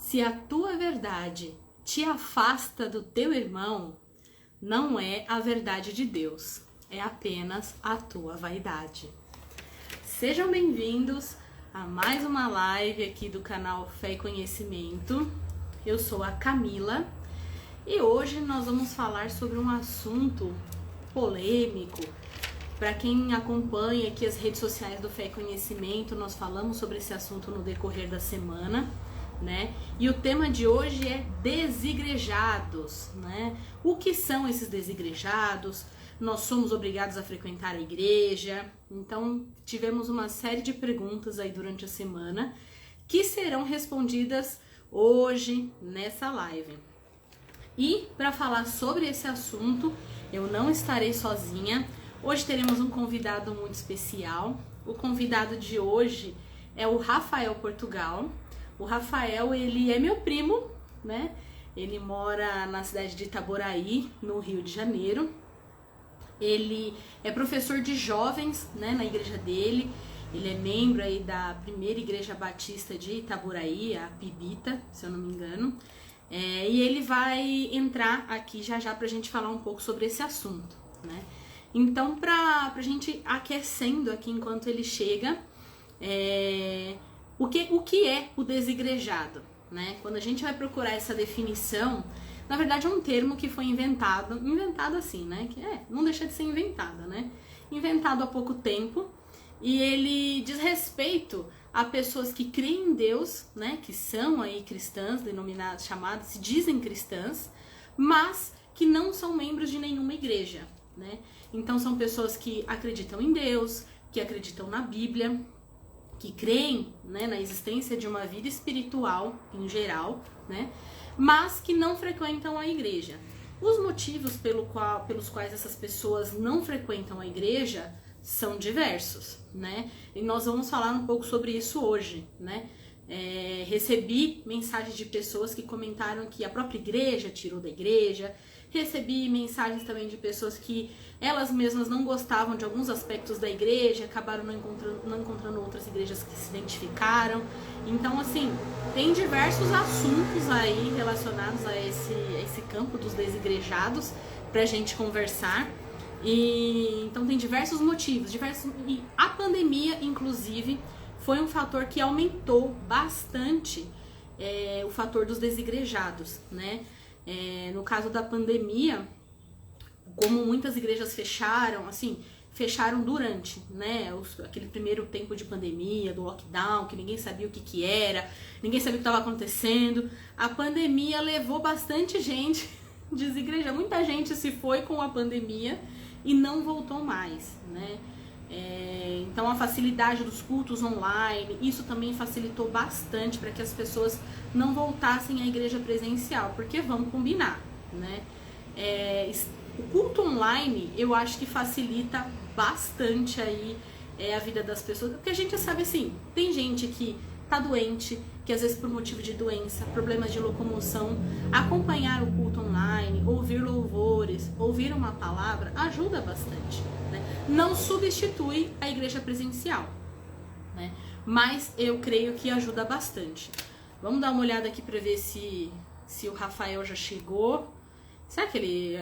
Se a tua verdade te afasta do teu irmão, não é a verdade de Deus, é apenas a tua vaidade. Sejam bem-vindos a mais uma live aqui do canal Fé e Conhecimento. Eu sou a Camila e hoje nós vamos falar sobre um assunto polêmico. Para quem acompanha aqui as redes sociais do Fé e Conhecimento, nós falamos sobre esse assunto no decorrer da semana, né? E o tema de hoje é desigrejados, né? O que são esses desigrejados? Nós somos obrigados a frequentar a igreja? Então, tivemos uma série de perguntas aí durante a semana que serão respondidas hoje nessa live. E para falar sobre esse assunto, eu não estarei sozinha. Hoje teremos um convidado muito especial. O convidado de hoje é o Rafael Portugal. O Rafael, ele é meu primo, né? Ele mora na cidade de Itaboraí, no Rio de Janeiro. Ele é professor de jovens, né, na igreja dele. Ele é membro aí da primeira igreja batista de Itaboraí, a Pibita, se eu não me engano. E ele vai entrar aqui já pra gente falar um pouco sobre esse assunto, né? Então, pra gente aquecendo aqui enquanto ele chega, o que é o desigrejado, né? Quando a gente vai procurar essa definição, na verdade é um termo que foi inventado assim, né? Que não deixa de ser inventada, né? Inventado há pouco tempo, e ele diz respeito a pessoas que creem em Deus, né? Que são aí cristãs, denominadas, chamadas, se dizem cristãs, mas que não são membros de nenhuma igreja, né? Então são pessoas que acreditam em Deus, que acreditam na Bíblia, que creem, né, na existência de uma vida espiritual em geral, né, mas que não frequentam a igreja. Os motivos pelos quais essas pessoas não frequentam a igreja são diversos, né, e nós vamos falar um pouco sobre isso hoje, né. Recebi mensagens de pessoas que comentaram que a própria igreja tirou da igreja. Recebi mensagens também de pessoas que elas mesmas não gostavam de alguns aspectos da igreja, acabaram não encontrando outras igrejas que se identificaram. Então, assim, tem diversos assuntos aí relacionados a esse campo dos desigrejados pra gente conversar. Então tem diversos motivos, e a pandemia, inclusive, foi um fator que aumentou bastante o fator dos desigrejados, né? No caso da pandemia, como muitas igrejas fecharam durante, né, aquele primeiro tempo de pandemia, do lockdown, que ninguém sabia o que era, ninguém sabia o que estava acontecendo. A pandemia levou bastante gente desigrejar, muita gente se foi com a pandemia e não voltou mais, né? Então a facilidade dos cultos online, isso também facilitou bastante para que as pessoas não voltassem à igreja presencial, porque vamos combinar, né? O culto online, eu acho que facilita bastante aí a vida das pessoas, porque a gente sabe assim, tem gente que tá doente, que às vezes por motivo de doença, problemas de locomoção, acompanhar o culto online, ouvir louvores, ouvir uma palavra, ajuda bastante, né? Não substitui a igreja presencial, né? Mas eu creio que ajuda bastante. Vamos dar uma olhada aqui para ver se o Rafael já chegou. Será que ele...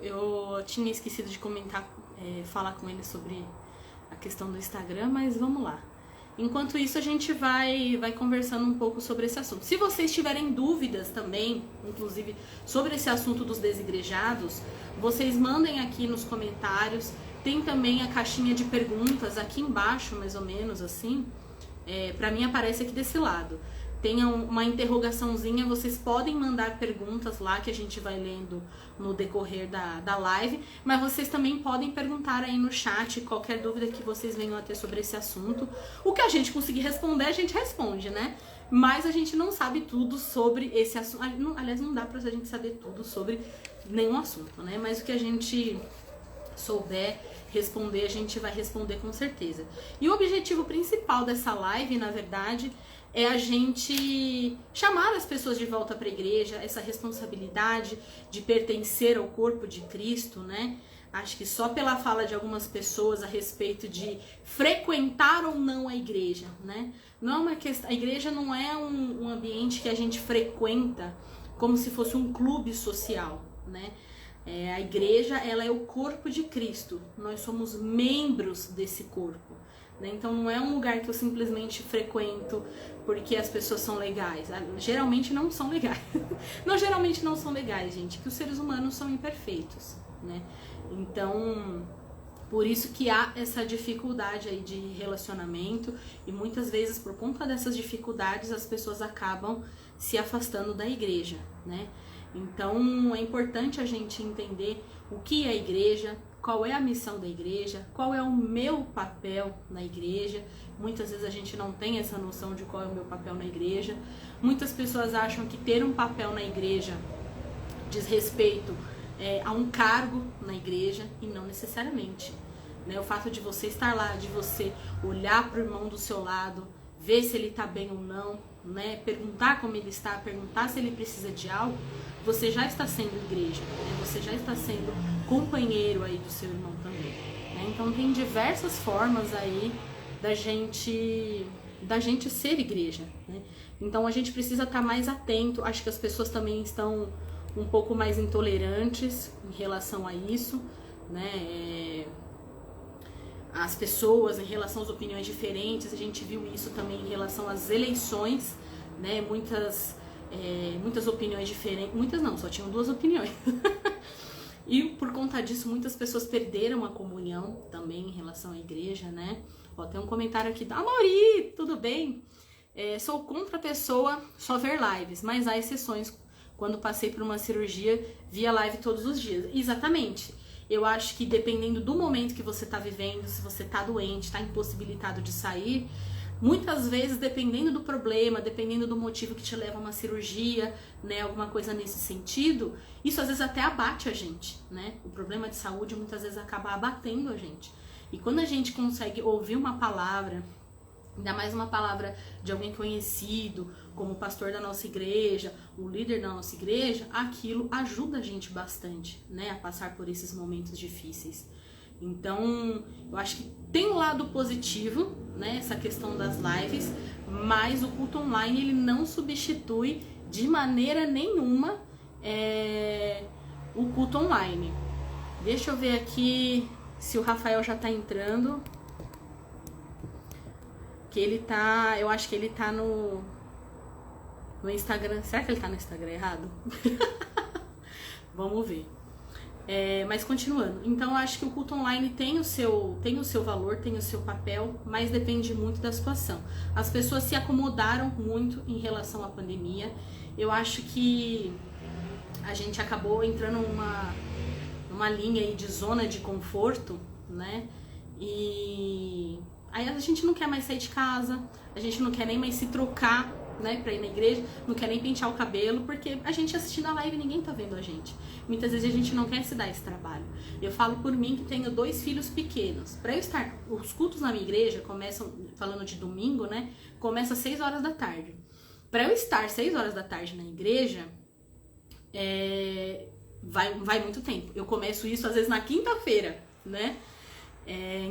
Eu tinha esquecido de comentar, falar com ele sobre a questão do Instagram, mas vamos lá. Enquanto isso, a gente vai conversando um pouco sobre esse assunto. Se vocês tiverem dúvidas também, inclusive, sobre esse assunto dos desigrejados, vocês mandem aqui nos comentários. Tem também a caixinha de perguntas aqui embaixo, mais ou menos assim. Pra mim aparece aqui desse lado. Tem uma interrogaçãozinha, vocês podem mandar perguntas lá que a gente vai lendo no decorrer da live, mas vocês também podem perguntar aí no chat qualquer dúvida que vocês venham a ter sobre esse assunto. O que a gente conseguir responder, a gente responde, né? Mas a gente não sabe tudo sobre esse assunto. Aliás, não dá pra gente saber tudo sobre nenhum assunto, né? Mas o que a gente souber responder, a gente vai responder com certeza. E o objetivo principal dessa live, na verdade, é a gente chamar as pessoas de volta para a igreja, essa responsabilidade de pertencer ao corpo de Cristo, né? Acho que só pela fala de algumas pessoas a respeito de frequentar ou não a igreja, né? Não é uma questão, a igreja não é um ambiente que a gente frequenta como se fosse um clube social, né? A igreja, ela é o corpo de Cristo. Nós somos membros desse corpo, né? Então não é um lugar que eu simplesmente frequento porque as pessoas são legais. Geralmente não são legais. Não, geralmente não são legais, gente, que os seres humanos são imperfeitos, né? Então, por isso que há essa dificuldade aí de relacionamento, e muitas vezes por conta dessas dificuldades as pessoas acabam se afastando da igreja, né? Então é importante a gente entender o que é a igreja, qual é a missão da igreja, qual é o meu papel na igreja. Muitas vezes a gente não tem essa noção de qual é o meu papel na igreja. Muitas pessoas acham que ter um papel na igreja diz respeito a um cargo na igreja, e não necessariamente, né? O fato de você estar lá, de você olhar para o irmão do seu lado, ver se ele está bem ou não, né? Perguntar como ele está, perguntar se ele precisa de algo, você já está sendo igreja, né? Você já está sendo companheiro aí do seu irmão também, né? Então tem diversas formas aí da gente ser igreja, né? Então a gente precisa estar mais atento. Acho que as pessoas também estão um pouco mais intolerantes em relação a isso, né? As pessoas em relação às opiniões diferentes. A gente viu isso também em relação às eleições, né? Muitas opiniões diferentes, muitas não, só tinham 2 opiniões. E por conta disso muitas pessoas perderam a comunhão também em relação à igreja, né? Ó, tem um comentário aqui da Mauri, tudo bem? Sou contra a pessoa só ver lives, mas há exceções. Quando passei por uma cirurgia, via live todos os dias. Exatamente. Eu acho que dependendo do momento que você está vivendo, se você está doente, está impossibilitado de sair, muitas vezes, dependendo do problema, dependendo do motivo que te leva a uma cirurgia, né, alguma coisa nesse sentido, isso às vezes até abate a gente, né? O problema de saúde muitas vezes acaba abatendo a gente. E quando a gente consegue ouvir uma palavra, ainda mais uma palavra de alguém conhecido, como o pastor da nossa igreja, o líder da nossa igreja, aquilo ajuda a gente bastante, né, a passar por esses momentos difíceis. Então, eu acho que tem um lado positivo, né, essa questão das lives, mas o culto online, ele não substitui de maneira nenhuma o culto online. Deixa eu ver aqui se o Rafael já tá entrando. Que ele tá, eu acho que ele tá no Instagram. Será que ele tá no Instagram errado? Vamos ver. Mas continuando, então eu acho que o culto online tem o seu valor, tem o seu papel, mas depende muito da situação. As pessoas se acomodaram muito em relação à pandemia. Eu acho que a gente acabou entrando numa linha aí de zona de conforto, né? E aí a gente não quer mais sair de casa, a gente não quer nem mais se trocar, né, pra ir na igreja, não quer nem pentear o cabelo, porque a gente assistindo a live, ninguém tá vendo a gente. Muitas vezes a gente não quer se dar esse trabalho. Eu falo por mim que tenho 2 filhos pequenos. Pra eu estar, os cultos na minha igreja começam, falando de domingo, né, começa às 6 horas da tarde. Pra eu estar 6 horas da tarde na igreja, vai muito tempo. Eu começo isso às vezes na quinta-feira, né?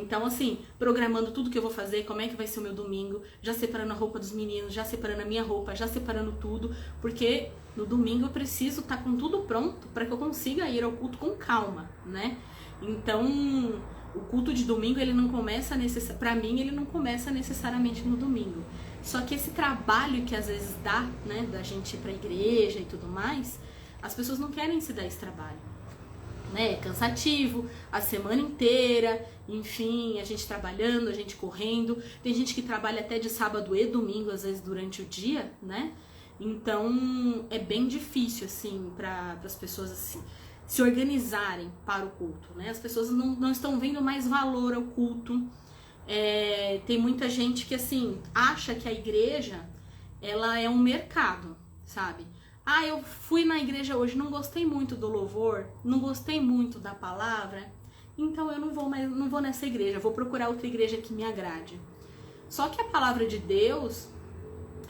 Então assim, programando tudo que eu vou fazer, como é que vai ser o meu domingo, já separando a roupa dos meninos, já separando a minha roupa, já separando tudo, porque no domingo eu preciso estar com tudo pronto para que eu consiga ir ao culto com calma, né? Então, o culto de domingo, ele não começa pra mim, ele não começa necessariamente no domingo. Só que esse trabalho que às vezes dá, né, da gente ir pra igreja e tudo mais, as pessoas não querem se dar esse trabalho, né? É cansativo, a semana inteira, enfim, a gente trabalhando, a gente correndo. Tem gente que trabalha até de sábado e domingo, às vezes durante o dia, né? Então é bem difícil, assim, para as pessoas assim, se organizarem para o culto, né? As pessoas não estão vendo mais valor ao culto. Tem muita gente que, assim, acha que a igreja, ela é um mercado, sabe? Ah, eu fui na igreja hoje, não gostei muito do louvor, não gostei muito da palavra, então eu não vou nessa igreja, vou procurar outra igreja que me agrade. Só que a palavra de Deus,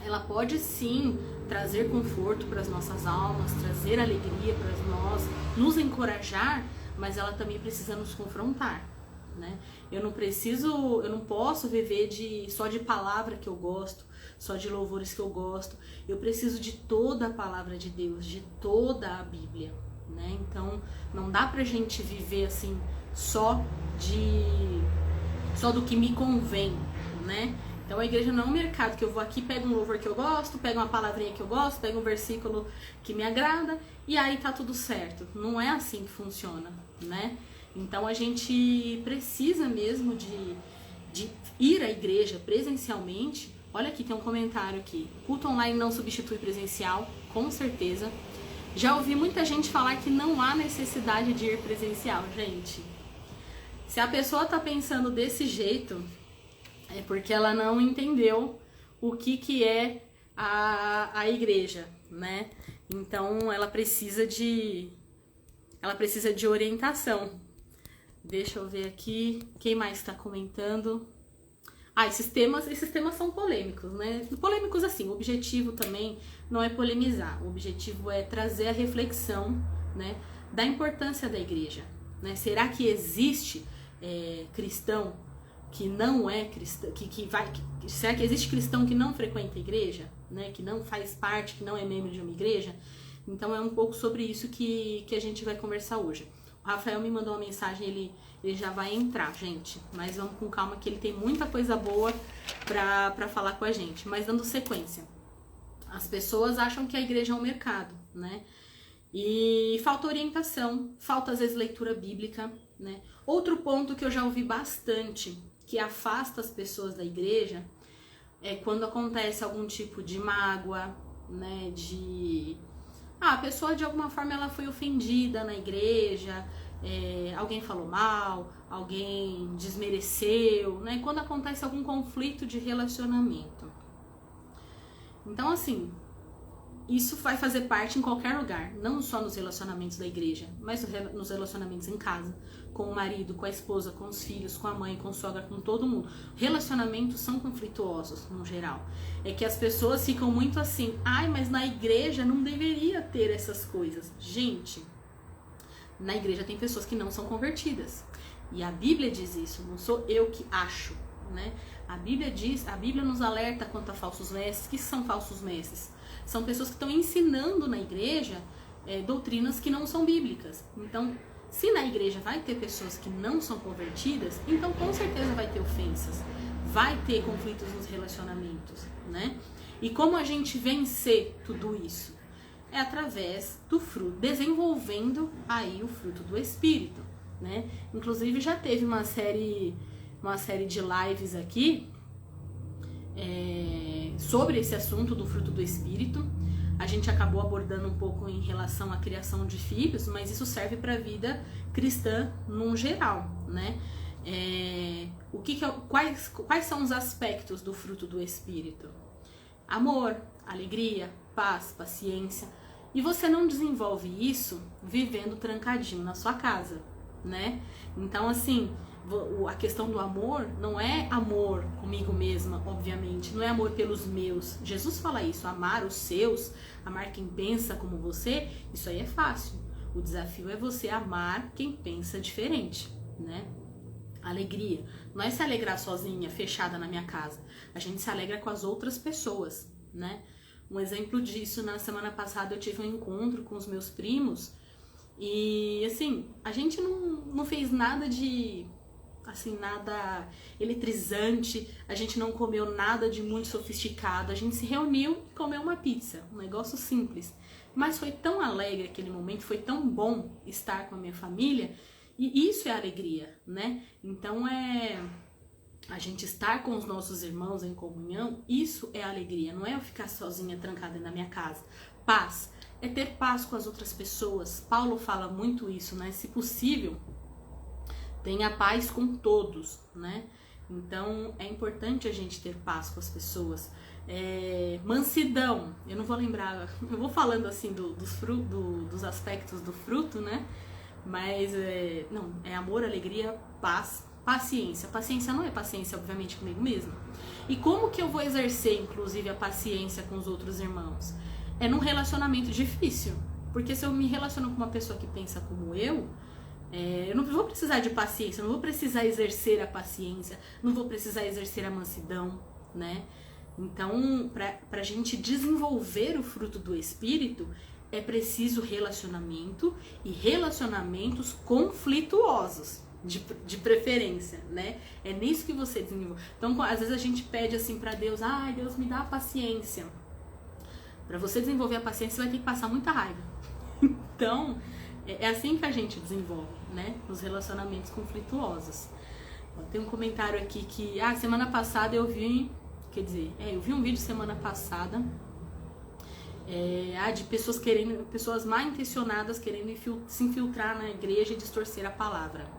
ela pode sim trazer conforto para as nossas almas, trazer alegria para nós, nos encorajar, mas ela também precisa nos confrontar, né? Eu não posso viver só de palavra que eu gosto, só de louvores que eu gosto. Eu preciso de toda a palavra de Deus, de toda a Bíblia, né? Então, não dá pra gente viver assim só do que me convém, né? Então a igreja não é um mercado que eu vou aqui, pego um louvor que eu gosto, pego uma palavrinha que eu gosto, pego um versículo que me agrada e aí tá tudo certo. Não é assim que funciona, né? Então a gente precisa mesmo de ir à igreja presencialmente. Olha aqui, tem um comentário aqui. Culto online não substitui presencial, com certeza. Já ouvi muita gente falar que não há necessidade de ir presencial, gente. Se a pessoa tá pensando desse jeito, é porque ela não entendeu o que é a igreja, né? Então ela precisa de orientação. Deixa eu ver aqui, quem mais está comentando? Esses temas são polêmicos, né? Polêmicos assim, o objetivo também não é polemizar, o objetivo é trazer a reflexão, né, da importância da igreja, né? Será que existe cristão que não é cristão, será que existe cristão que não frequenta a igreja, né, que não faz parte, que não é membro de uma igreja? Então é um pouco sobre isso que a gente vai conversar hoje. O Rafael me mandou uma mensagem, ele já vai entrar, gente, mas vamos com calma que ele tem muita coisa boa pra falar com a gente. Mas dando sequência, as pessoas acham que a igreja é um mercado, né? E falta orientação, falta às vezes leitura bíblica, né? Outro ponto que eu já ouvi bastante, que afasta as pessoas da igreja, é quando acontece algum tipo de mágoa, né? A pessoa de alguma forma ela foi ofendida na igreja, alguém falou mal, alguém desmereceu, né? Quando acontece algum conflito de relacionamento. Então, assim, isso vai fazer parte em qualquer lugar, não só nos relacionamentos da igreja, mas nos relacionamentos em casa, com o marido, com a esposa, com os filhos, com a mãe, com a sogra, com todo mundo. Relacionamentos são conflituosos, no geral. É que as pessoas ficam muito assim, mas na igreja não deveria ter essas coisas. Gente, na igreja tem pessoas que não são convertidas. E a Bíblia diz isso, não sou eu que acho, né? A Bíblia nos alerta quanto a falsos mestres. Que são falsos mestres? São pessoas que estão ensinando na igreja doutrinas que não são bíblicas. Então, se na igreja vai ter pessoas que não são convertidas, então com certeza vai ter ofensas, vai ter conflitos nos relacionamentos, né? E como a gente vencer tudo isso? É através do fruto, desenvolvendo aí o fruto do Espírito, né? Inclusive já teve uma série de lives aqui sobre esse assunto do fruto do Espírito. A gente acabou abordando um pouco em relação à criação de filhos, mas isso serve para a vida cristã num geral, né? Quais são os aspectos do fruto do Espírito? Amor, alegria, paz, paciência. E você não desenvolve isso vivendo trancadinho na sua casa, né? Então, assim, a questão do amor não é amor comigo mesma, obviamente, não é amor pelos meus. Jesus fala isso, amar os seus, amar quem pensa como você, isso aí é fácil. O desafio é você amar quem pensa diferente, né? Alegria, não é se alegrar sozinha, fechada na minha casa. A gente se alegra com as outras pessoas, né? Um exemplo disso, na semana passada eu tive um encontro com os meus primos e, assim, a gente não fez nada nada eletrizante, a gente não comeu nada de muito sofisticado, a gente se reuniu e comeu uma pizza, um negócio simples. Mas foi tão alegre aquele momento, foi tão bom estar com a minha família, e isso é alegria, né? Então a gente estar com os nossos irmãos em comunhão, isso é alegria, não é eu ficar sozinha, trancada na minha casa. Paz, é ter paz com as outras pessoas. Paulo fala muito isso, né? Se possível, tenha paz com todos, né? Então é importante a gente ter paz com as pessoas. Mansidão, eu não vou lembrar, eu vou falando assim dos aspectos do fruto, né? Mas é amor, alegria, paz, paciência. Paciência não é paciência, obviamente, comigo mesma. E como que eu vou exercer, inclusive, a paciência com os outros irmãos? É num relacionamento difícil. Porque se eu me relaciono com uma pessoa que pensa como eu, Eu não vou precisar de paciência, não vou precisar exercer a paciência, não vou precisar exercer a mansidão, né? Então, para a gente desenvolver o fruto do Espírito, é preciso relacionamento e relacionamentos conflituosos, de preferência, né? É nisso que você desenvolve. Então, às vezes a gente pede assim para Deus, ai, Deus me dá paciência. Para você desenvolver a paciência, você vai ter que passar muita raiva. Então, é assim que a gente desenvolve, né? Os relacionamentos conflituosos. Tem um comentário aqui que, semana passada eu vi, eu vi um vídeo semana passada, de pessoas mal intencionadas querendo se infiltrar na igreja e distorcer a palavra.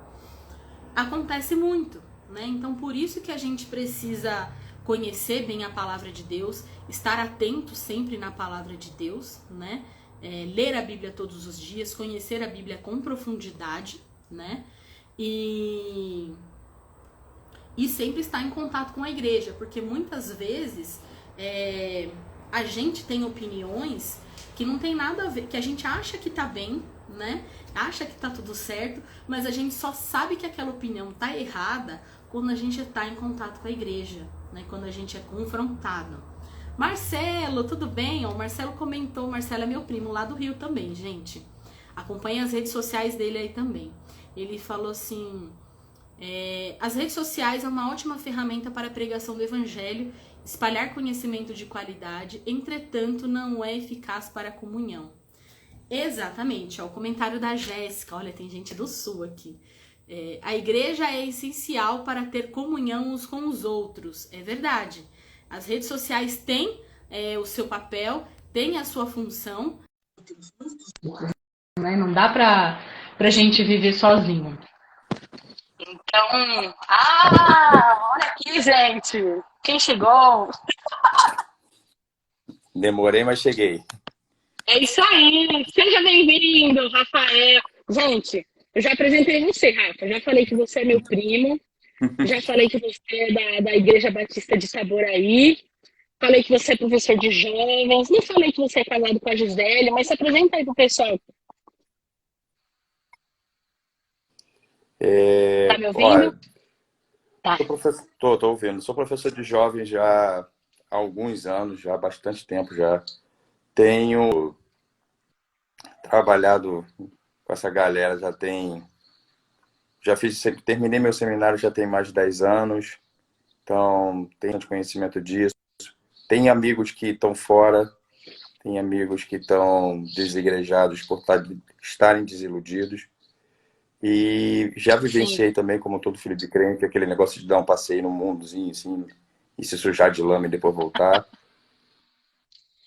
Acontece muito, né? Então, por isso que a gente precisa conhecer bem a palavra de Deus, estar atento sempre na palavra de Deus, né? Ler a Bíblia todos os dias, conhecer a Bíblia com profundidade, né? E sempre estar em contato com a igreja, porque muitas vezes a gente tem opiniões que não tem nada a ver, que a gente acha que tá bem, né? Acha que tá tudo certo, mas a gente só sabe que aquela opinião tá errada quando a gente tá em contato com a igreja, né? Quando a gente é confrontado. Marcelo, tudo bem? O Marcelo comentou, o Marcelo é meu primo lá do Rio também, gente. Acompanha as redes sociais dele aí também. Ele falou assim, as redes sociais é uma ótima ferramenta para a pregação do evangelho, espalhar conhecimento de qualidade, entretanto não é eficaz para a comunhão. Exatamente, o comentário da Jéssica, olha, tem gente do Sul aqui. A igreja é essencial para ter comunhão uns com os outros, é verdade. As redes sociais têm o seu papel, têm a sua função. Não dá pra gente viver sozinho. Então, olha aqui, gente, quem chegou? Demorei, mas cheguei. É isso aí, seja bem-vindo, Rafael. Gente, eu já apresentei você, Rafa, já falei que você é meu primo, já falei que você é da Igreja Batista de Saboraí, falei que você é professor de jovens, não falei que você é casado com a Gisele, mas se apresenta aí pro pessoal. Tá me ouvindo? Olha, Tá. tô ouvindo. Sou professor de jovens já há alguns anos, já há bastante tempo já. Tenho trabalhado com essa galera, terminei meu seminário já tem mais de 10 anos, então tenho conhecimento disso. Tem amigos que estão fora, tem amigos que estão desigrejados por estarem desiludidos. E já vivenciei também, como todo filho de crente, aquele negócio de dar um passeio no mundozinho, assim, e se sujar de lama e depois voltar.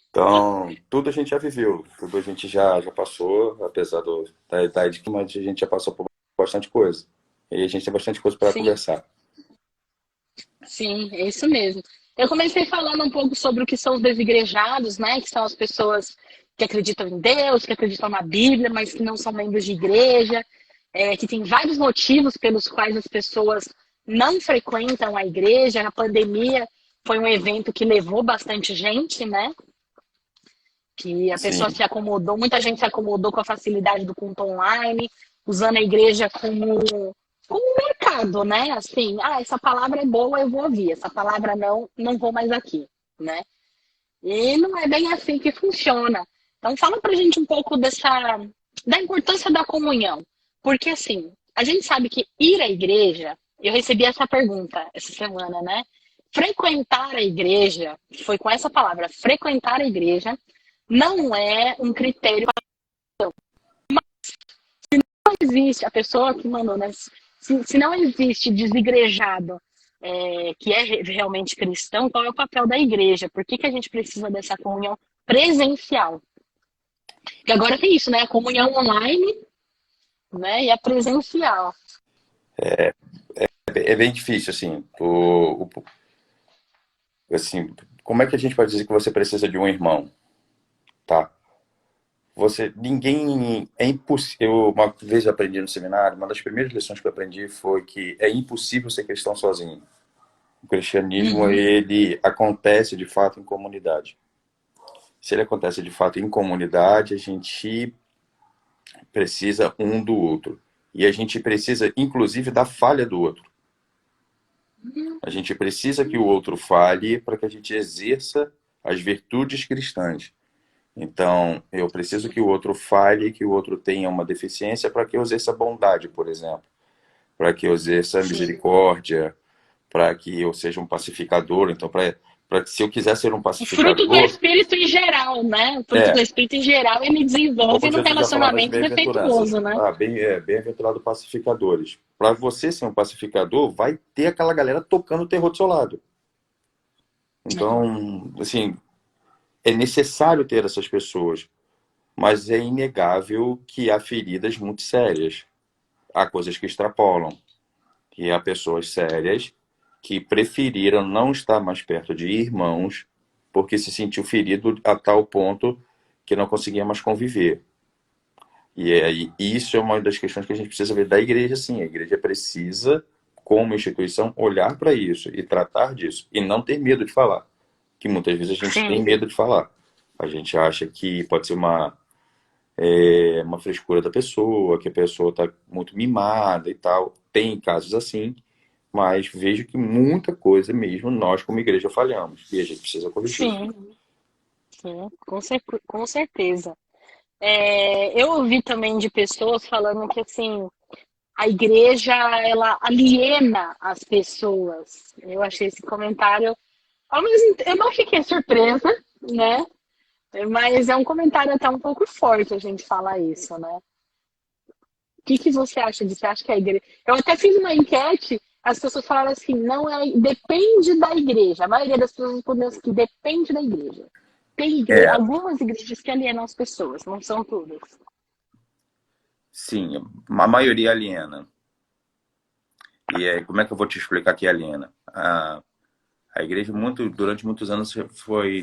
Então, tudo a gente já viveu, tudo a gente já passou, apesar da idade, mas a gente já passou por bastante coisa. E a gente tem bastante coisa para conversar. Sim, é isso mesmo. Eu comecei falando um pouco sobre o que são os desigrejados, né? Que são as pessoas que acreditam em Deus, que acreditam na Bíblia, mas que não são membros de igreja, que tem vários motivos pelos quais as pessoas não frequentam a igreja. A pandemia foi um evento que levou bastante gente, né? Que a pessoa se acomodou, muita gente se acomodou com a facilidade do culto online, usando a igreja como um mercado, né? Assim, essa palavra é boa, eu vou ouvir. Essa palavra não vou mais aqui, né? E não é bem assim que funciona. Então, fala pra gente um pouco da importância da comunhão. Porque, assim, a gente sabe que ir à igreja, eu recebi essa pergunta essa semana, né? Frequentar a igreja, foi com essa palavra, frequentar a igreja, não é um critério. Mas se não existe, a pessoa que mandou, né? Se não existe desigrejado que é realmente cristão, qual é o papel da igreja? Por que a gente precisa dessa comunhão presencial? Porque agora tem isso, né? A comunhão online, né? E a presencial. É bem difícil, assim. Assim, como é que a gente pode dizer que você precisa de um irmão? Tá? É impossível. Eu uma vez aprendi no seminário, uma das primeiras lições que eu aprendi foi que é impossível ser cristão sozinho. O cristianismo, ele acontece de fato em comunidade. Se ele acontece de fato em comunidade, a gente precisa um do outro. E a gente precisa, inclusive, da falha do outro. A gente precisa que o outro falhe para que a gente exerça as virtudes cristãs. Então, eu preciso que o outro falhe, que o outro tenha uma deficiência para que eu exerça bondade, por exemplo. Para que eu exerça Sim. misericórdia, para que eu seja um pacificador. Então, se eu quiser ser um O fruto do pacificador, Espírito em geral, né? O fruto do é, Espírito em geral, ele como desenvolve no Jesus já falava nas relacionamento bem-aventuranças, defeituoso, né? bem-aventurado pacificadores. Para você ser um pacificador, vai ter aquela galera tocando o terror do seu lado. É. Então, assim, é necessário ter essas pessoas, mas é inegável que há feridas muito sérias. Há coisas que extrapolam, que há pessoas sérias que preferiram não estar mais perto de irmãos porque se sentiu ferido a tal ponto que não conseguia mais conviver. E aí, isso é uma das questões que a gente precisa ver da igreja, sim. A igreja precisa, como instituição, olhar para isso e tratar disso. E não ter medo de falar. Que muitas vezes a gente tem Sim, medo de falar. A gente acha que pode ser uma frescura da pessoa, que a pessoa está muito mimada e tal. Tem casos assim, mas vejo que muita coisa mesmo nós, como igreja, falhamos. E a gente precisa corrigir. sim, sim, com certeza. Eu ouvi também de pessoas falando que assim, a igreja ela aliena as pessoas. Eu achei esse comentário, ao mesmo eu não fiquei surpresa, né? Mas é um comentário até um pouco forte a gente falar isso, né? O que que você acha disso? Você acha que a igreja. Eu até fiz uma enquete, as pessoas falaram assim, não é. Depende da igreja. A maioria das pessoas respondeu assim, que depende da igreja. É, Algumas igrejas que alienam as pessoas, não são todas. sim, a maioria aliena. E como é que eu vou te explicar que aliena? A igreja, durante muitos anos,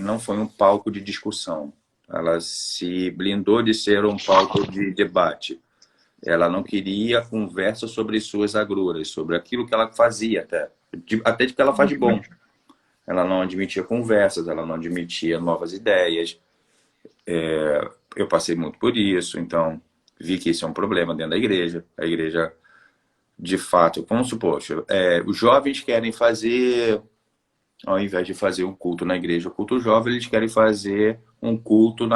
não foi um palco de discussão. Ela se blindou de ser um palco de debate. Ela não queria conversa sobre suas agruras, sobre aquilo que ela fazia até de que ela faz de bom. Ela não admitia conversas, ela não admitia novas ideias. Eu passei muito por isso, então vi que isso é um problema dentro da igreja. A igreja, de fato, vamos supor, os jovens querem fazer, ao invés de fazer um culto na igreja, o culto jovem, eles querem fazer um culto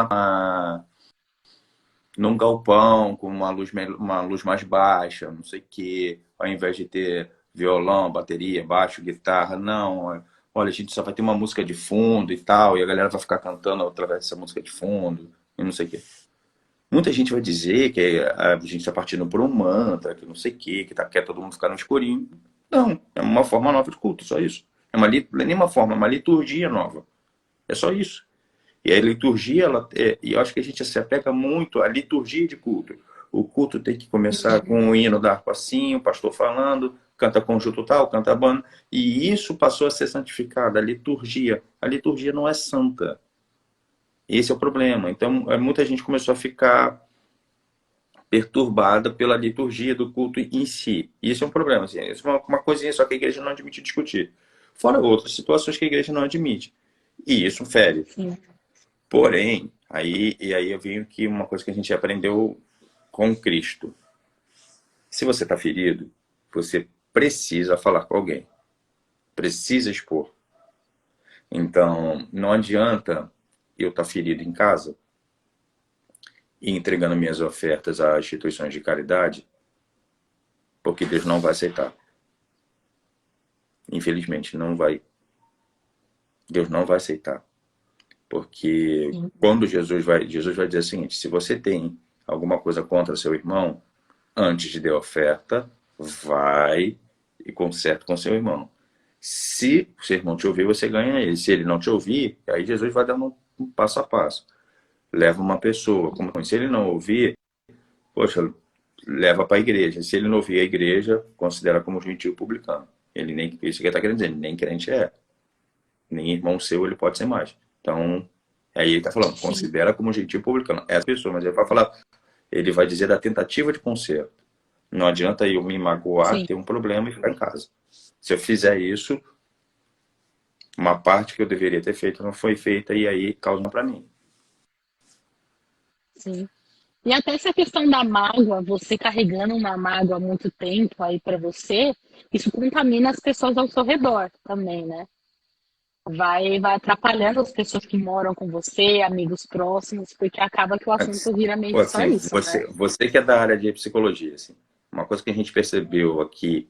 num galpão, com uma luz mais baixa, não sei o quê, ao invés de ter violão, bateria, baixo, guitarra, não. Olha, a gente só vai ter uma música de fundo e tal, e a galera vai ficar cantando através dessa música de fundo, e não sei o quê. Muita gente vai dizer que a gente está partindo por um mantra, que não sei o quê, que quer todo mundo ficar no escurinho. Não, é uma forma nova de culto, só isso. Não é nenhuma forma, é uma liturgia nova. É só isso. E a liturgia, e eu acho que a gente se apega muito à liturgia de culto. O culto tem que começar com o hino da harpa assim, o pastor falando, canta conjunto tal, canta banda. E isso passou a ser santificado, a liturgia. A liturgia não é santa. Esse é o problema. Então, muita gente começou a ficar perturbada pela liturgia do culto em si. Isso é um problema. Assim, isso é uma coisinha só que a igreja não admite discutir. Fora outras situações que a igreja não admite. E isso fere. Sim. Porém, aí eu venho que uma coisa que a gente aprendeu com Cristo. Se você está ferido, você precisa falar com alguém. Precisa expor. Então, não adianta eu estar ferido em casa e entregando minhas ofertas a instituições de caridade, porque Deus não vai aceitar. Infelizmente, não vai. Deus não vai aceitar. Porque quando Jesus vai dizer o seguinte: se você tem alguma coisa contra seu irmão, antes de dar oferta, vai e conserta com seu irmão. Se o seu irmão te ouvir, você ganha ele. Se ele não te ouvir, aí Jesus vai dando um passo a passo. Leva uma pessoa. Se ele não ouvir, poxa, leva para a igreja. Se ele não ouvir a igreja, considera como gentil publicano. Ele nem, isso que ele está querendo dizer, nem crente é. Nem irmão seu ele pode ser mais. Então, aí ele está falando, considera como gentil publicano. Essa pessoa, mas ele vai falar, ele vai dizer da tentativa de conserto. Não adianta eu me magoar, Sim. ter um problema e ficar em casa. Se eu fizer isso, uma parte que eu deveria ter feito não foi feita e aí causa para mim. Sim. E até essa questão da mágoa, você carregando uma mágoa há muito tempo aí pra você, isso contamina as pessoas ao seu redor também, né? Vai atrapalhando as pessoas que moram com você, amigos próximos, porque acaba que o assunto vira meio Pô, que só assim, isso, né? você que é da área de psicologia, assim, uma coisa que a gente percebeu aqui,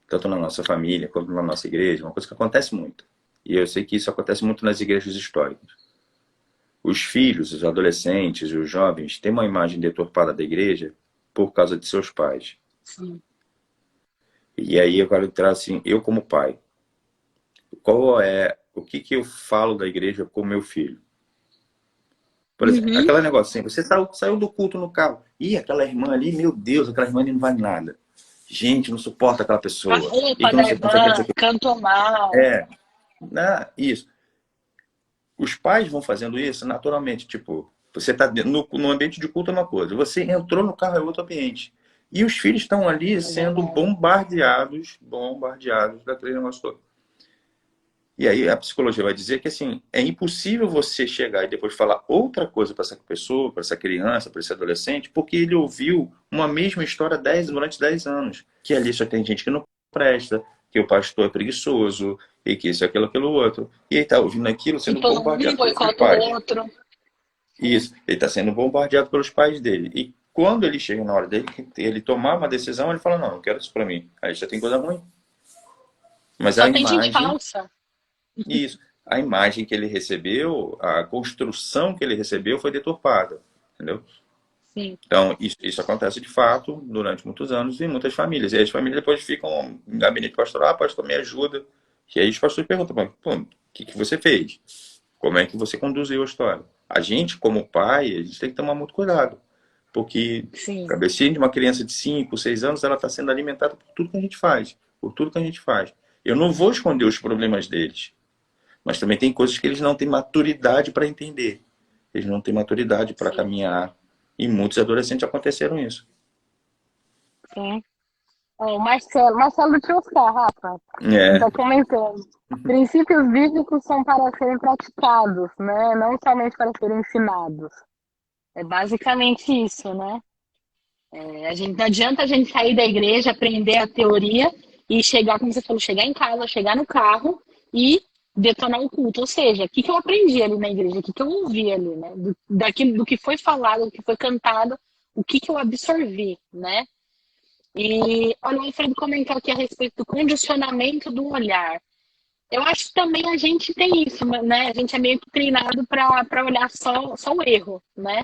tanto na nossa família quanto na nossa igreja, uma coisa que acontece muito. E eu sei que isso acontece muito nas igrejas históricas. Os filhos, os adolescentes, os jovens têm uma imagem deturpada da igreja por causa de seus pais. Sim. E aí eu quero entrar assim, eu como pai, qual é o que que eu falo da igreja com meu filho? Por exemplo, Uhum. aquele negócio assim, você saiu do culto no carro. Ih, aquela irmã ali, meu Deus, aquela irmã ali não vale nada. Gente, não suporta aquela A pessoa. E roupa que não da sei, não sei o que, não sei irmã o que. cantou mal. É, né, isso. Os pais vão fazendo isso naturalmente. Tipo, você está no ambiente de culto é uma coisa, você entrou no carro é outro ambiente. E os filhos estão ali É sendo verdade. bombardeados daquele negócio todo. E aí a psicologia vai dizer que assim, é impossível você chegar e depois falar outra coisa para essa pessoa, para essa criança, para esse adolescente, porque ele ouviu uma mesma história durante 10 anos. Que ali só tem gente que não presta, que o pastor é preguiçoso, e que isso, aquilo, outro. E ele está ouvindo aquilo Que sendo todo um bombardeado pelos seus boicota o pais. outro. Isso, ele está sendo bombardeado pelos pais dele. E quando ele chega na hora dele, ele tomar uma decisão, ele fala, não quero isso para mim. Aí já tem coisa ruim. Mas a Só tem gente imagem falsa. isso. A imagem que ele recebeu, a construção que ele recebeu foi deturpada, entendeu? Sim. Então, isso acontece de fato durante muitos anos em muitas famílias. E as famílias depois ficam em gabinete pastoral, ah, pastor, me ajuda. E aí os pastores perguntam, pô, o que que você fez? Como é que você conduziu a história? A gente, como pai, a gente tem que tomar muito cuidado. Porque a Sim. cabecinha de uma criança de 5, 6 anos, ela está sendo alimentada por tudo que a gente faz. Por tudo que a gente faz. Eu não vou esconder os problemas deles. Mas também tem coisas que eles não têm maturidade para entender. Eles não têm maturidade para Sim. caminhar. E muitos adolescentes aconteceram isso. Sim. Ó, o Marcelo do Oscar, Rafa, É, está comentando. Princípios bíblicos são para serem praticados, né? Não somente para serem ensinados. É basicamente isso, né? A gente, não adianta a gente sair da igreja, aprender a teoria e chegar, como você falou, chegar em casa, chegar no carro e detonar o culto. Ou seja, o que eu aprendi ali na igreja, o que eu ouvi ali, né? Daquilo, do que foi falado, do que foi cantado, o que eu absorvi, né? E olha, o Alfredo comentou aqui a respeito do condicionamento do olhar. Eu acho que também a gente tem isso, né? A gente é meio que treinado para olhar só o erro, né?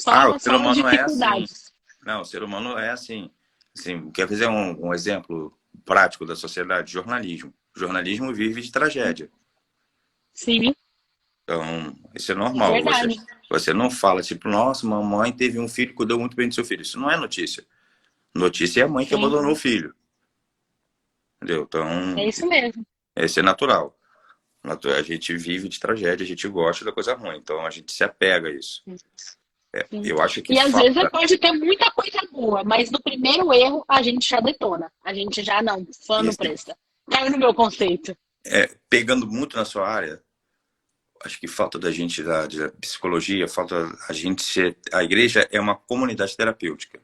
ah, o ser Só as humano é assim. dificuldades. Não, o ser humano é assim. Assim, quer fazer um exemplo prático da sociedade? Jornalismo. O jornalismo vive de tragédia. Sim, Então, isso é é normal. verdade. Você não fala, tipo, nossa, mamãe teve um filho que cuidou muito bem do seu filho. Isso não é notícia. Notícia é a mãe que Sim, abandonou o filho. Entendeu? é Então, isso mesmo. esse é natural. A gente vive de tragédia, a gente gosta da coisa ruim. Então, a gente se apega a isso. Sim. Eu acho que E às vezes falta. pode ter muita coisa boa, mas no primeiro erro a gente já detona. A gente já não, fã não Esse, presta. Caiu no meu conceito. pegando muito na sua área, acho que falta da gente da psicologia, falta a gente ser. A igreja é uma comunidade terapêutica.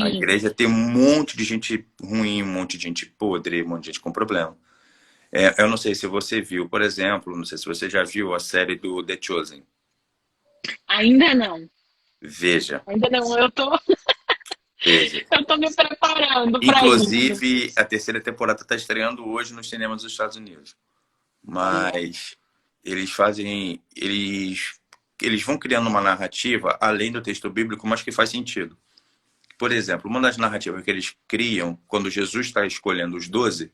A Sim, igreja tem um monte de gente ruim, um monte de gente podre, um monte de gente com problema. Eu não sei se você viu, por exemplo, não sei se você já viu a série do The Chosen. ainda não. Veja, Ainda não. veja. Eu tô me preparando para isso. Inclusive, a terceira temporada está estreando hoje nos cinemas dos Estados Unidos. Olha, Mas eles fazem. Eles vão criando uma narrativa além do texto bíblico, mas que faz sentido. Por exemplo, uma das narrativas que eles criam quando Jesus está escolhendo os 12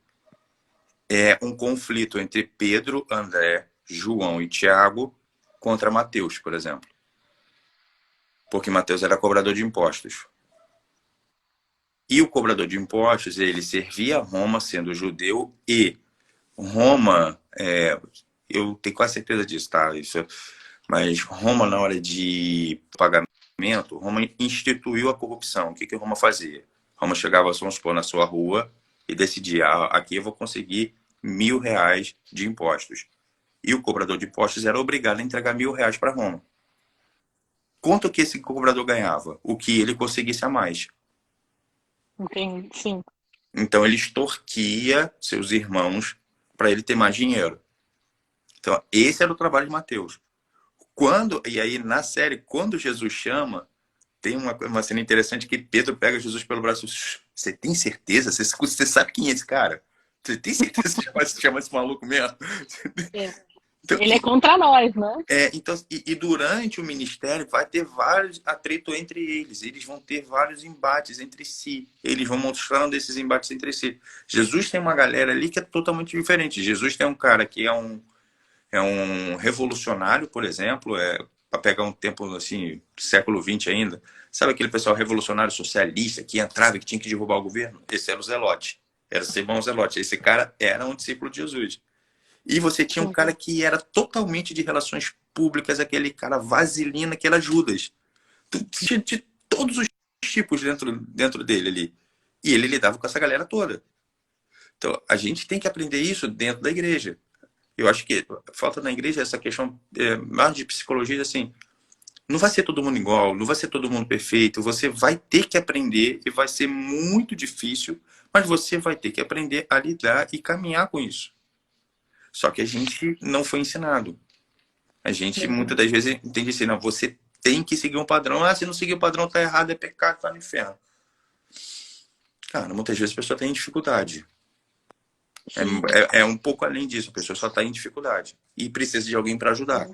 é um conflito entre Pedro, André, João e Tiago contra Mateus, por exemplo. Porque Mateus era cobrador de impostos. E o cobrador de impostos, ele servia a Roma sendo judeu e Roma, eu tenho quase certeza disso, tá? Mas Roma, na hora de pagamento, Roma instituiu a corrupção. O que que Roma fazia? Roma chegava, vamos supor, na sua rua e decidia, aqui eu vou conseguir R$ 1.000 de impostos. E o cobrador de impostos era obrigado a entregar R$ 1.000 para Roma. quanto que esse cobrador ganhava? O que ele conseguisse a mais. Entendi, sim. Então ele extorquia seus irmãos para ele ter mais dinheiro. Então esse era o trabalho de Mateus. E aí na série, quando Jesus chama, tem uma cena interessante que Pedro pega Jesus pelo braço. Você tem certeza? Você sabe quem é esse cara? Você tem certeza que você chama esse maluco mesmo? É. Então, Ele é contra nós, né? então, durante o ministério vai ter vários atritos entre eles. Eles vão ter vários embates entre si. Eles vão mostrando esses embates entre si. Jesus tem uma galera ali que é totalmente diferente. Jesus tem um cara que é um revolucionário, por exemplo, para pegar um tempo assim, século XX ainda. Sabe aquele pessoal revolucionário socialista que entrava e que tinha que derrubar o governo? Esse era o Zelote. Era o Simão Zelote. Esse cara era um discípulo de Jesus. E você tinha um cara que era totalmente de relações públicas, aquele cara vaselina que era Judas. Tinha de todos os tipos dentro dele ali. E ele lidava com essa galera toda. Então, a gente tem que aprender isso dentro da igreja. Eu acho que falta na igreja essa questão mais de psicologia, assim, não vai ser todo mundo igual, não vai ser todo mundo perfeito, você vai ter que aprender e vai ser muito difícil, mas você vai ter que aprender a lidar e caminhar com isso. Só que a gente não foi ensinado. A gente, muitas das vezes, entende assim, não, você tem que seguir um padrão. Ah, se não seguir o padrão, tá errado, é pecado, tá no inferno. Cara, muitas vezes a pessoa tem dificuldade. É um pouco além disso, a pessoa só está em dificuldade. E precisa de alguém para ajudar.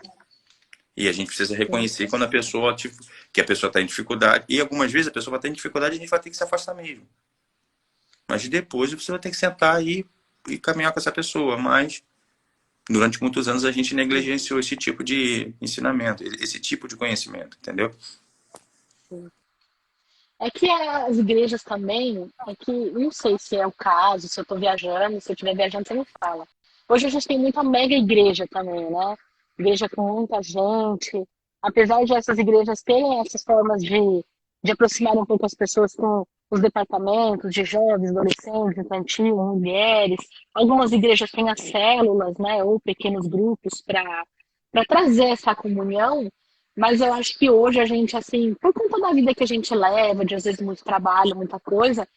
E a gente precisa reconhecer quando que a pessoa está em dificuldade. E algumas vezes a pessoa vai estar em dificuldade e a gente vai ter que se afastar mesmo. Mas depois você vai ter que sentar e caminhar com essa pessoa. Mas durante muitos anos a gente negligenciou esse tipo de ensinamento, esse tipo de conhecimento, entendeu? É que as igrejas também, não sei se é o caso, se eu estou viajando, se eu estiver viajando, você me fala. Hoje a gente tem muita mega igreja também, né? Igreja com muita gente. Apesar de essas igrejas terem essas formas de aproximar um pouco as pessoas com os departamentos de jovens, adolescentes, infantil, mulheres. Algumas igrejas têm as células, né? Ou pequenos grupos para trazer essa comunhão. Mas eu acho que hoje a gente, assim, por conta da vida que a gente leva, de às vezes muito trabalho, muita coisa,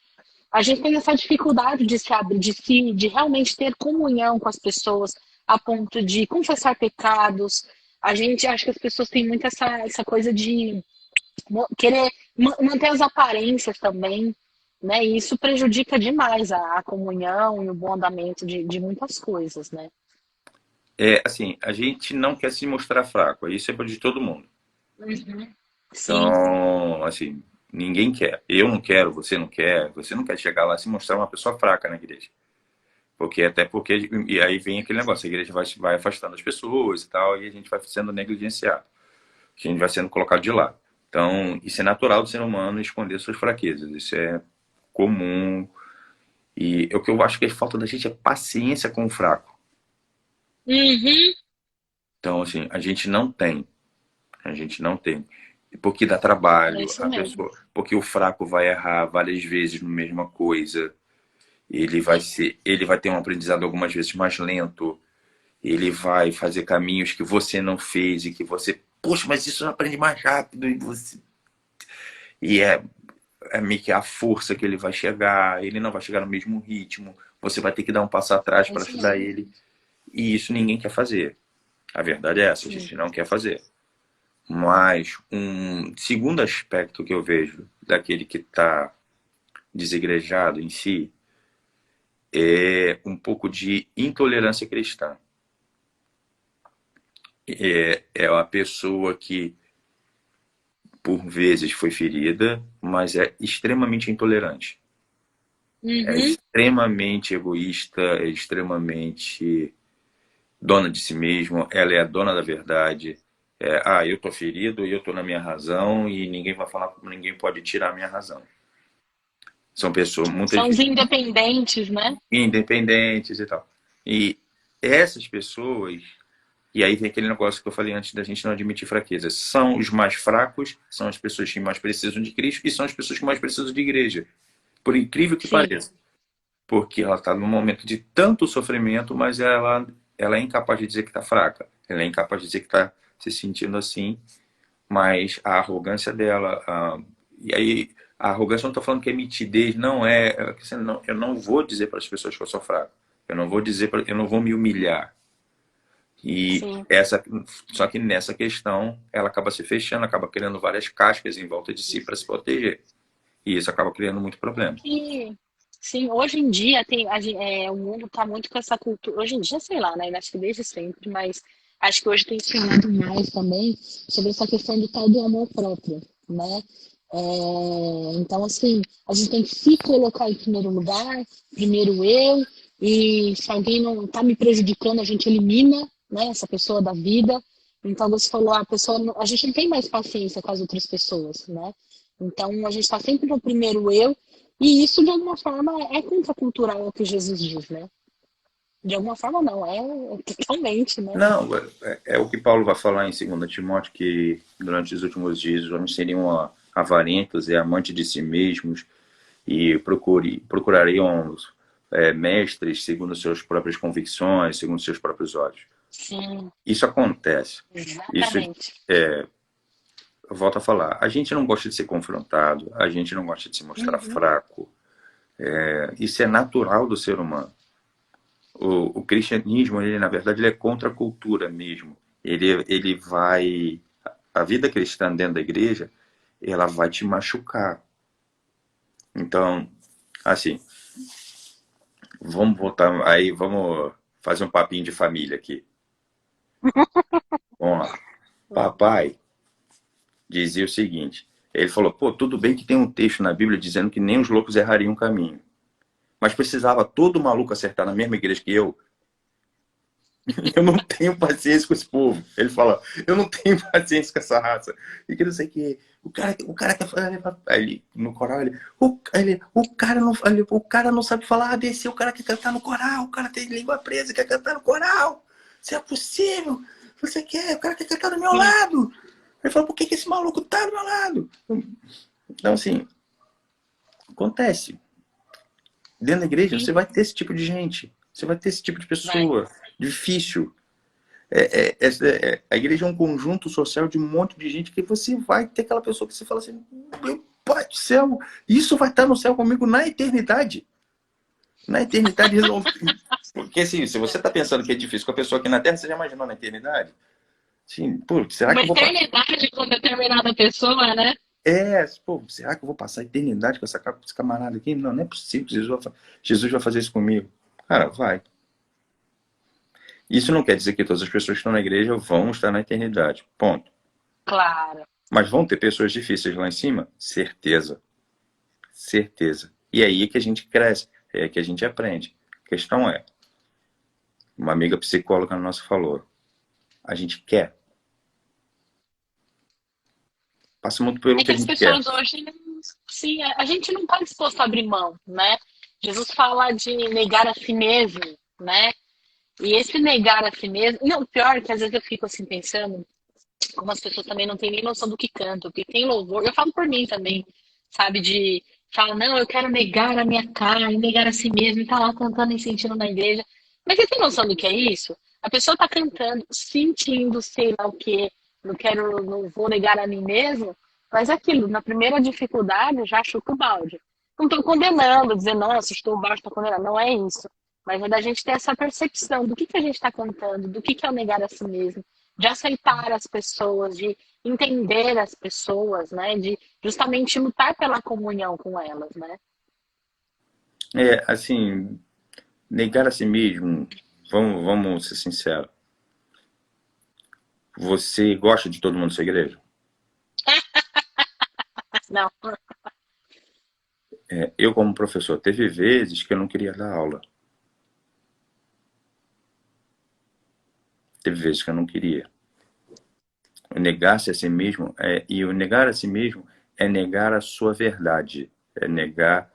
a gente tem essa dificuldade de se abrir, de realmente ter comunhão com as pessoas, a ponto de confessar pecados. A gente acha que as pessoas têm muito essa coisa de querer manter as aparências também, né? E isso prejudica demais a comunhão e o bom andamento de muitas coisas, né? Assim, a gente não quer se mostrar fraco, isso é de todo mundo. Sim, Então, assim, ninguém quer. Eu não quero, você não quer chegar lá e se mostrar uma pessoa fraca na igreja. E aí vem aquele negócio, a igreja vai afastando as pessoas e tal, e a gente vai sendo negligenciado. A gente vai sendo colocado de lado. Então, isso é natural do ser humano esconder suas fraquezas. Isso é comum. E o que eu acho que a falta da gente é paciência com o fraco. Então, assim, a gente não tem. A gente não tem. Porque dá é trabalho, isso a mesmo. pessoa, porque o fraco vai errar várias vezes na mesma coisa. Ele vai ter um aprendizado algumas vezes mais lento. Ele vai fazer caminhos que você não fez e que você, poxa, mas isso aprende mais rápido e é meio que a força que ele vai chegar, ele não vai chegar no mesmo ritmo. Você vai ter que dar um passo atrás É para isso ajudar mesmo. ele. E isso ninguém quer fazer. A verdade é essa, a gente não quer fazer. Mas um segundo aspecto que eu vejo daquele que está desigrejado em si é um pouco de intolerância cristã. É uma pessoa que, por vezes, foi ferida, mas é extremamente intolerante. É extremamente egoísta, é extremamente dona de si mesmo, ela é a dona da verdade. Eu tô ferido e eu tô na minha razão e ninguém vai falar, ninguém pode tirar a minha razão. São pessoas, muitas São os vezes, independentes, né? independentes e tal. E essas pessoas, e aí vem aquele negócio que eu falei antes da gente não admitir fraqueza, são os mais fracos, são as pessoas que mais precisam de Cristo e são as pessoas que mais precisam de igreja. Por incrível que Sim, pareça. Porque ela está num momento de tanto sofrimento, mas ela é incapaz de dizer que está fraca. Ela é incapaz de dizer que está se sentindo assim, mas a arrogância dela, e aí a arrogância, eu não estou falando que é mitidez, não é, eu não vou dizer para as pessoas que eu sou fraco, eu não vou dizer, eu não vou me humilhar. E Sim. só que nessa questão, ela acaba se fechando, acaba criando várias cascas em volta de si para se proteger. E isso acaba criando muito problema. E, sim, hoje em dia o mundo está muito com essa cultura. Hoje em dia, sei lá, né? Acho que desde sempre, mas acho que hoje tem se falado mais também sobre essa questão do tal do amor próprio, né? Então, assim, a gente tem que se colocar em primeiro lugar, primeiro eu, e se alguém não está me prejudicando, a gente elimina, né, essa pessoa da vida. Então, você falou, a gente não tem mais paciência com as outras pessoas, né? Então, a gente está sempre no primeiro eu, e isso, de alguma forma, é contracultural ao que Jesus diz, né? De alguma forma, não, é totalmente, né? Não, é o que Paulo vai falar em 2 Timóteo, que durante os últimos dias os homens seriam avarentos e amantes de si mesmos e procurariam mestres segundo suas próprias convicções, segundo seus próprios olhos. Sim, Isso acontece. Isso, exatamente. eu volto a falar, a gente não gosta de ser confrontado, a gente não gosta de se mostrar Uhum. fraco. Isso é natural do ser humano. O cristianismo, ele, na verdade, ele é contra a cultura mesmo. Ele vai... A vida cristã dentro da igreja, ela vai te machucar. Então, assim, vamos voltar... Aí, vamos fazer um papinho de família aqui. Vamos lá. Papai dizia o seguinte, ele falou, pô, tudo bem que tem um texto na Bíblia dizendo que nem os loucos errariam o caminho. Mas precisava todo maluco acertar na mesma igreja que eu? Eu não tenho paciência com esse povo. Ele fala, eu não tenho paciência com essa raça. E que não sei o que. O cara quer falar. No coral, o cara não sabe falar ABC, o cara quer cantar no coral, o cara tem língua presa, quer cantar no coral. Isso é possível. Você quer, o cara quer cantar do meu Sim. lado. Ele falou, por que esse maluco tá do meu lado? Então, assim, acontece. Dentro da igreja, Sim, você vai ter esse tipo de gente. Você vai ter esse tipo de vai. pessoa. Difícil. A igreja é um conjunto social de um monte de gente que você vai ter aquela pessoa que você fala assim, meu pai do céu, isso vai estar no céu comigo na eternidade. Na eternidade. Porque assim, se você está pensando que é difícil com a pessoa aqui na Terra, você já imaginou na eternidade? Sim, pô, será Uma que eu vou passar... eternidade com determinada pessoa, né? Pô, será que eu vou passar a eternidade com esse camarada aqui? Não, não é possível que Jesus vai fazer isso comigo. Cara, vai. Isso não quer dizer que todas as pessoas que estão na igreja vão estar na eternidade. Ponto. Claro. Mas vão ter pessoas difíceis lá em cima? Certeza. Certeza. E é aí que a gente cresce, é aí que a gente aprende. A questão é, uma amiga psicóloga nossa falou, a gente quer. Passa muito pelo É que que a as gente quer. pessoas hoje, sim, a gente não está disposto a abrir mão, né? Jesus fala de negar a si mesmo, né? E esse negar a si mesmo. Não, pior que às vezes eu fico assim pensando, como as pessoas também não têm nem noção do que cantam, porque tem louvor. Eu falo por mim também, sabe? De falar, não, eu quero negar a minha carne, negar a si mesmo, e tá lá cantando e sentindo na igreja. Mas você tem noção do que é isso? A pessoa tá cantando, sentindo, sei lá o quê, não vou negar a mim mesmo, mas é aquilo, na primeira dificuldade, já chuta o balde. Não estou condenando, dizendo, nossa, estou baixo, estou condenando. Não é isso. Mas é da gente ter essa percepção do que a gente está cantando, do que é o negar a si mesmo, de aceitar as pessoas, de entender as pessoas, né? De justamente lutar pela comunhão com elas, né? Assim, negar a si mesmo, vamos ser sinceros. Você gosta de todo mundo da sua igreja? Não. Eu, como professor, teve vezes que eu não queria dar aula. Teve vezes que eu não queria. O negar-se a si mesmo, e o negar a si mesmo é negar a sua verdade. É negar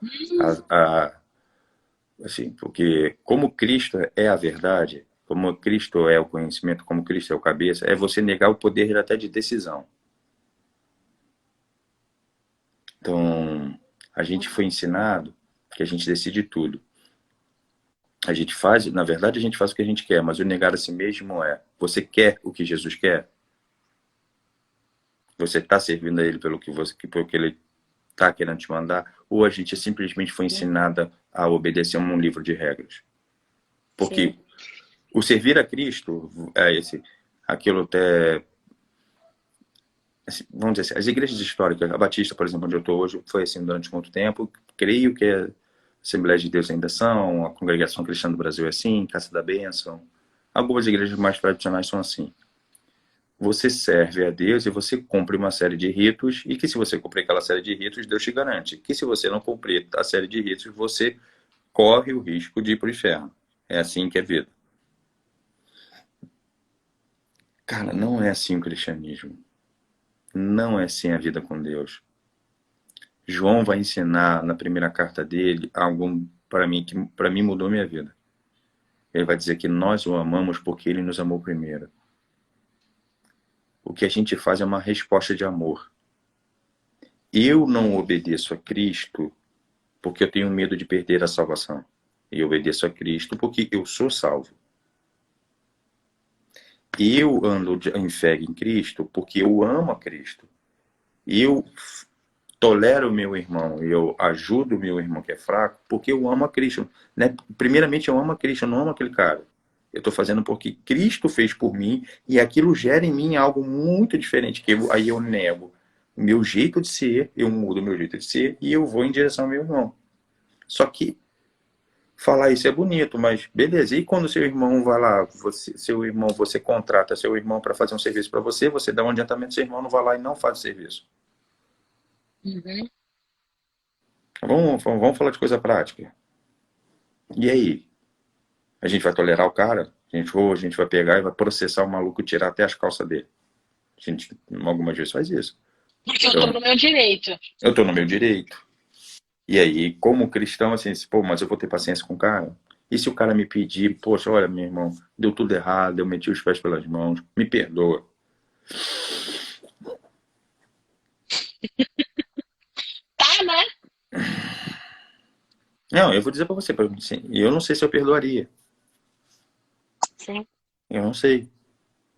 assim, porque como Cristo é a verdade, como Cristo é o conhecimento, como Cristo é o cabeça, é você negar o poder até de decisão. Então, a gente foi ensinado que a gente decide tudo. A gente faz, na verdade, a gente faz o que a gente quer, mas o negar a si mesmo é, você quer o que Jesus quer? Você está servindo a ele pelo que ele está querendo te mandar? Ou a gente simplesmente foi ensinada a obedecer um livro de regras? Porque Sim. o servir a Cristo, aquilo até... Vamos dizer assim, as igrejas históricas, a Batista, por exemplo, onde eu estou hoje, foi assim durante muito tempo. Creio que a Assembleia de Deus ainda são, a Congregação Cristã do Brasil é assim, Casa da Bênção. Algumas igrejas mais tradicionais são assim. Você serve a Deus e você cumpre uma série de ritos, e que se você cumprir aquela série de ritos, Deus te garante que se você não cumprir a série de ritos, você corre o risco de ir para o inferno. É assim que é a vida. Cara, não é assim o cristianismo. Não é assim a vida com Deus. João vai ensinar na primeira carta dele algo para mim que para mim mudou minha vida. Ele vai dizer que nós o amamos porque ele nos amou primeiro. O que a gente faz é uma resposta de amor. Eu não obedeço a Cristo porque eu tenho medo de perder a salvação. Eu obedeço a Cristo porque eu sou salvo. Eu ando em fé em Cristo porque eu amo a Cristo. Eu tolero o meu irmão, eu ajudo o meu irmão que é fraco porque eu amo a Cristo. Né? Primeiramente, eu amo a Cristo, eu não amo aquele cara. Eu estou fazendo porque Cristo fez por mim e aquilo gera em mim algo muito diferente, que aí eu nego o meu jeito de ser, eu mudo o meu jeito de ser e eu vou em direção ao meu irmão. Só que falar isso é bonito, mas beleza. E quando seu irmão vai lá, você contrata seu irmão para fazer um serviço para você, você dá um adiantamento, seu irmão não vai lá e não faz o serviço. Uhum. Vamos falar de coisa prática. E aí? A gente vai tolerar o cara? A gente vai pegar e vai processar o maluco e tirar até as calças dele. A gente, algumas vezes, faz isso. Porque eu tô no meu direito. Eu tô no meu direito. E aí, como cristão, assim, pô, mas eu vou ter paciência com o cara? E se o cara me pedir, poxa, olha, meu irmão, deu tudo errado, eu meti os pés pelas mãos, me perdoa. Tá, né? Não, eu vou dizer pra você, assim, eu não sei se eu perdoaria. Sim. Eu não sei.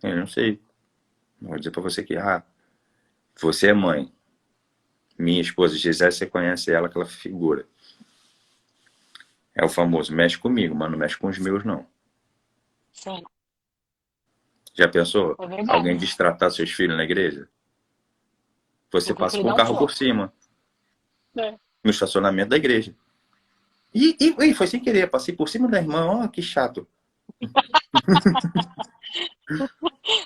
Eu não sei. Vou dizer pra você que, você é mãe. Minha esposa Gisele, você conhece ela, aquela figura. É o famoso, mexe comigo, mas não mexe com os meus, não. Sim. Já pensou? É verdade. Alguém destratar seus filhos na igreja? Você Eu passa prefiro com o dar um carro foco. por cima, É. no estacionamento da igreja. E foi sem querer, passei por cima da irmã, ó, que chato.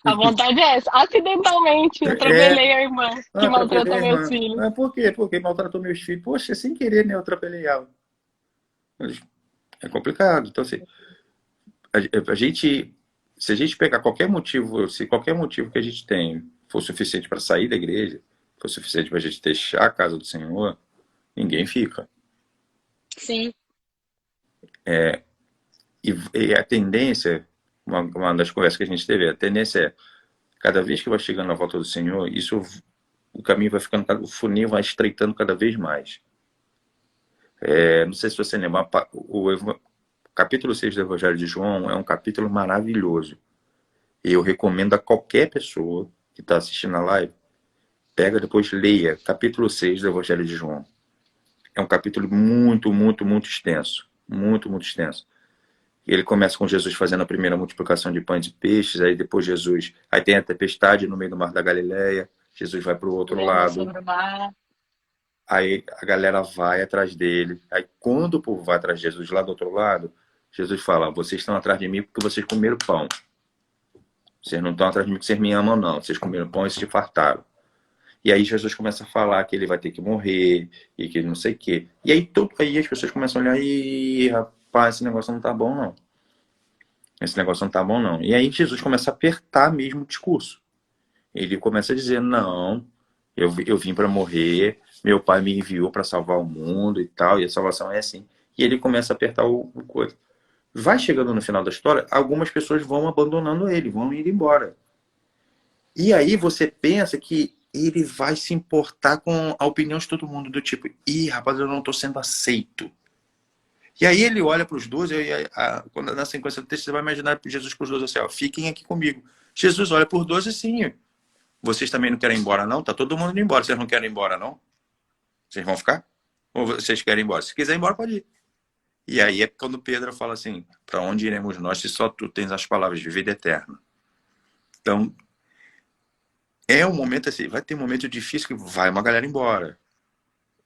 A vontade é essa. Acidentalmente, eu atropelei a irmã que Atropelei maltrata a meus irmã. filhos. Por quê? Porque maltratou meus filhos. Poxa, sem querer, né? Eu atropelei ela. Mas é complicado. Então, assim, a gente, se a gente pegar qualquer motivo, se qualquer motivo que a gente tem for suficiente para sair da igreja, for suficiente para a gente deixar a casa do Senhor, ninguém fica. Sim. E a tendência, uma das conversas que a gente teve, a tendência é, cada vez que vai chegando a volta do Senhor, o caminho vai ficando, o funil vai estreitando cada vez mais. Não sei se você lembra, o capítulo 6 do Evangelho de João é um capítulo maravilhoso. Eu recomendo a qualquer pessoa que está assistindo a live, pega depois, leia capítulo 6 do Evangelho de João. É um capítulo muito, muito, muito extenso. Muito, muito extenso. Ele começa com Jesus fazendo a primeira multiplicação de pães e peixes, aí depois aí tem a tempestade no meio do mar da Galileia, Jesus vai para o outro lado, Sobre o mar. aí a galera vai atrás dele, aí quando o povo vai atrás de Jesus lá do outro lado, Jesus fala, vocês estão atrás de mim porque vocês comeram pão. Vocês não estão atrás de mim porque vocês me amam, não. Vocês comeram pão e se fartaram. E aí Jesus começa a falar que ele vai ter que morrer e que não sei o quê. E aí as pessoas começam a olhar, e rapaz, esse negócio não tá bom, não. Esse negócio não tá bom, não. E aí Jesus começa a apertar mesmo o discurso. Ele começa a dizer, não, eu vim para morrer, meu pai me enviou para salvar o mundo e tal, e a salvação é assim. E ele começa a apertar o coisa. Vai chegando no final da história, algumas pessoas vão abandonando ele, vão ir embora. E aí você pensa que ele vai se importar com a opinião de todo mundo, do tipo, rapaz, eu não estou sendo aceito. E aí ele olha para os 12, quando na sequência do texto você vai imaginar Jesus para os 12 assim, ó, fiquem aqui comigo. Jesus olha para os 12 assim, Vocês também não querem ir embora, não? Tá todo mundo indo embora. Vocês não querem ir embora, não? Vocês vão ficar? Ou vocês querem ir embora? Se quiser ir embora, pode ir. E aí é quando Pedro fala assim, para onde iremos nós se só tu tens as palavras de vida eterna? Então, é um momento assim, vai ter um momento difícil que vai uma galera embora.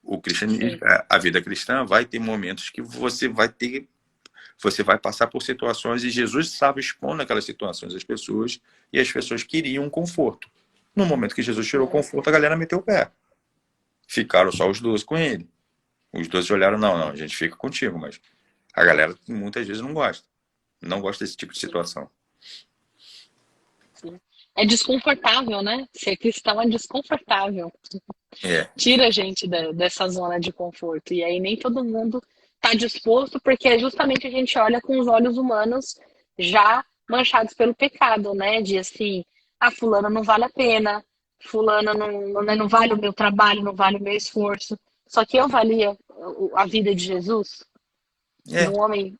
O cristianismo, a vida cristã vai ter momentos que você vai passar por situações e Jesus estava expondo aquelas situações às pessoas e as pessoas queriam conforto. No momento que Jesus tirou o conforto, a galera meteu o pé. Ficaram só os 12 com ele. Os 12 olharam, não, a gente fica contigo, mas a galera muitas vezes não gosta. Não gosta desse tipo de situação. Sim. É desconfortável, né? Ser cristão é desconfortável. É, Tira a gente dessa zona de conforto. E aí nem todo mundo está disposto, porque justamente a gente olha com os olhos humanos já manchados pelo pecado, né? De assim, fulana não vale a pena, fulana não vale o meu trabalho, não vale o meu esforço. Só que eu valia a vida de Jesus, é. um homem,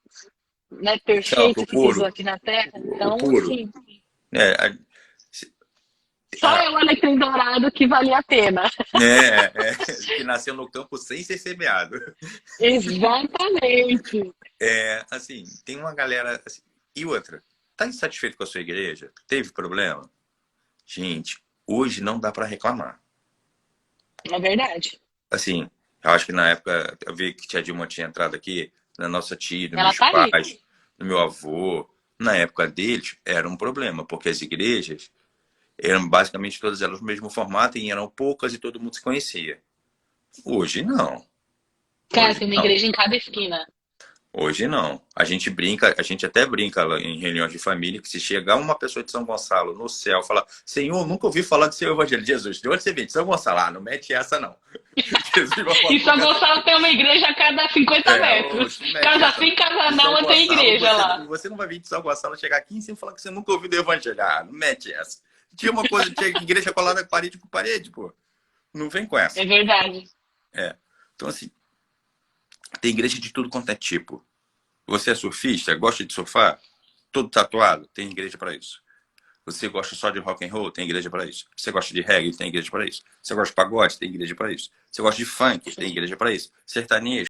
né, Então, perfeito o que pisou puro, aqui na Terra. o Então, puro. assim, É, só eu, Alecrim Dourado, que valia a pena. que nasceu no campo sem ser semeado. Exatamente. Assim, tem uma galera. Assim, e outra, tá insatisfeito com a sua igreja? Teve problema? Gente, hoje não dá para reclamar. É verdade. Assim, eu acho que na época, eu vi que tia Dilma tinha entrado aqui, na nossa tia, nos Ela meus tá aí. pais, no meu avô. Na época deles, era um problema, porque as igrejas eram basicamente todas elas no mesmo formato e eram poucas e todo mundo se conhecia. Hoje não. Cara, Hoje tem uma não. igreja em cada esquina. Hoje não. A gente brinca, a gente até brinca lá em reuniões de família que se chegar uma pessoa de São Gonçalo no céu e falar, Senhor, nunca ouvi falar do seu evangelho. Jesus, de onde você vem? De São Gonçalo. Ah, não mete essa, não. Jesus vai falar, E São Gonçalo tem uma igreja a cada 50 metros. não mete Casa essa. sim, casa De São não, tem Gonçalo, igreja lá. você não vai vir de São Gonçalo chegar aqui sem falar que você nunca ouviu do evangelho. Ah, não mete essa. Tinha uma coisa, tinha igreja colada parede com parede, pô. Não vem com essa. É verdade. Então, assim, tem igreja de tudo quanto é tipo. Você é surfista, gosta de surfar, todo tatuado, tem igreja para isso. Você gosta só de rock and roll, tem igreja para isso. Você gosta de reggae, tem igreja para isso. Você gosta de pagode, tem igreja para isso. Você gosta de funk, tem igreja para isso. Sertanejo